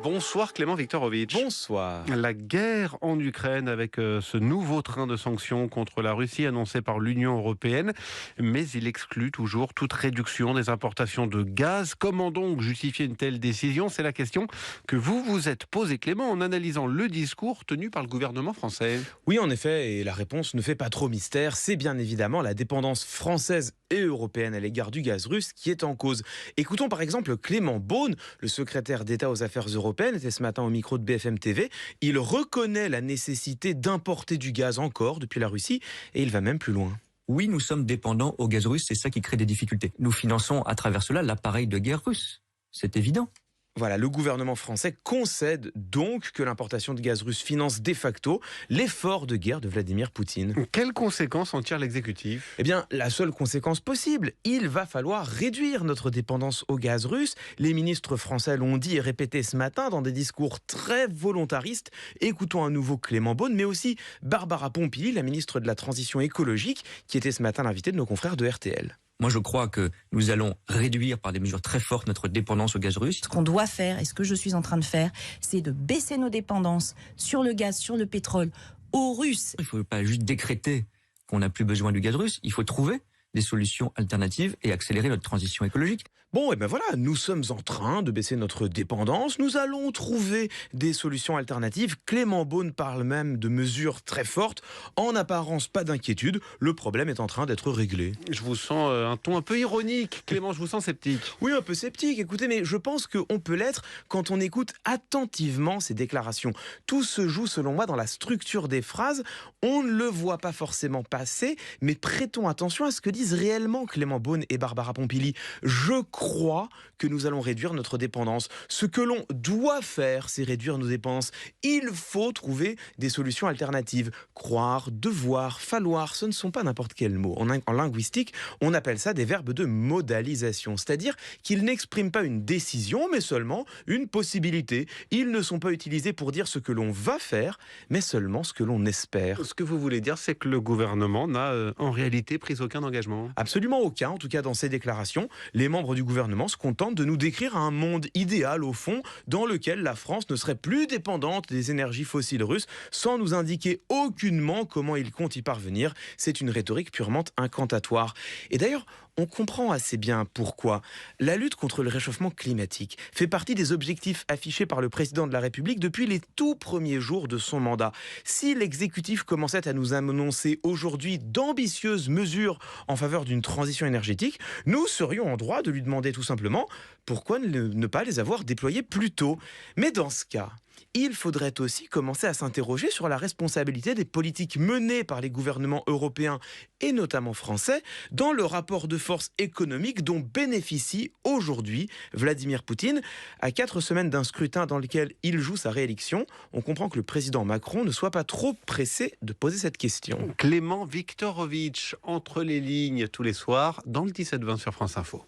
Bonsoir Clément Viktorovitch. Bonsoir. La guerre en Ukraine avec ce nouveau train de sanctions contre la Russie annoncé par l'Union européenne, mais il exclut toujours toute réduction des importations de gaz. Comment donc justifier une telle décision? C'est la question que vous vous êtes posée, Clément, en analysant le discours tenu par le gouvernement français. Oui, en effet, et la réponse ne fait pas trop mystère. C'est bien évidemment la dépendance française et européenne à l'égard du gaz russe qui est en cause. Écoutons par exemple Clément Beaune, le secrétaire d'État aux Affaires européennes, était ce matin au micro de BFM TV. Il reconnaît la nécessité d'importer du gaz encore depuis la Russie et il va même plus loin. Oui, nous sommes dépendants au gaz russe, c'est ça qui crée des difficultés. Nous finançons à travers cela l'appareil de guerre russe. C'est évident. Voilà, le gouvernement français concède donc que l'importation de gaz russe finance de facto l'effort de guerre de Vladimir Poutine. Quelles conséquences en tire l'exécutif? Eh bien, la seule conséquence possible, il va falloir réduire notre dépendance au gaz russe. Les ministres français l'ont dit et répété ce matin dans des discours très volontaristes. Écoutons à nouveau Clément Beaune, mais aussi Barbara Pompili, la ministre de la Transition écologique, qui était ce matin l'invitée de nos confrères de RTL. Moi, je crois que nous allons réduire par des mesures très fortes notre dépendance au gaz russe. Ce qu'on doit faire, et ce que je suis en train de faire, c'est de baisser nos dépendances sur le gaz, sur le pétrole, aux Russes. Il ne faut pas juste décréter qu'on n'a plus besoin du gaz russe, il faut trouver des solutions alternatives et accélérer notre transition écologique. Bon, et ben voilà, nous sommes en train de baisser notre dépendance, nous allons trouver des solutions alternatives. Clément Beaune parle même de mesures très fortes. En apparence, pas d'inquiétude, le problème est en train d'être réglé. Je vous sens un ton un peu ironique, Clément, je vous sens sceptique. Oui, un peu sceptique, écoutez, mais je pense qu'on peut l'être quand on écoute attentivement ces déclarations. Tout se joue, selon moi, dans la structure des phrases. On ne le voit pas forcément passer, mais prêtons attention à ce que disent réellement Clément Beaune et Barbara Pompili. Je crois que nous allons réduire notre dépendance. Ce que l'on doit faire, c'est réduire nos dépenses. Il faut trouver des solutions alternatives. Croire, devoir, falloir, ce ne sont pas n'importe quels mots. En linguistique, on appelle ça des verbes de modalisation, c'est-à-dire qu'ils n'expriment pas une décision, mais seulement une possibilité. Ils ne sont pas utilisés pour dire ce que l'on va faire, mais seulement ce que l'on espère. Ce que vous voulez dire, c'est que le gouvernement n'a en réalité pris aucun engagement. Absolument aucun, en tout cas dans ces déclarations. Les membres du gouvernement se contentent de nous décrire un monde idéal au fond, dans lequel la France ne serait plus dépendante des énergies fossiles russes, sans nous indiquer aucunement comment ils comptent y parvenir. C'est une rhétorique purement incantatoire. Et d'ailleurs, on comprend assez bien pourquoi. La lutte contre le réchauffement climatique fait partie des objectifs affichés par le président de la République depuis les tout premiers jours de son mandat. Si l'exécutif commençait à nous annoncer aujourd'hui d'ambitieuses mesures en faveur d'une transition énergétique, nous serions en droit de lui demander tout simplement pourquoi ne pas les avoir déployés plus tôt. Mais dans ce cas, il faudrait aussi commencer à s'interroger sur la responsabilité des politiques menées par les gouvernements européens et notamment français dans le rapport de force économique dont bénéficie aujourd'hui Vladimir Poutine. À 4 semaines d'un scrutin dans lequel il joue sa réélection, on comprend que le président Macron ne soit pas trop pressé de poser cette question. Clément Viktorovitch, entre les lignes tous les soirs dans le 17-20 sur France Info.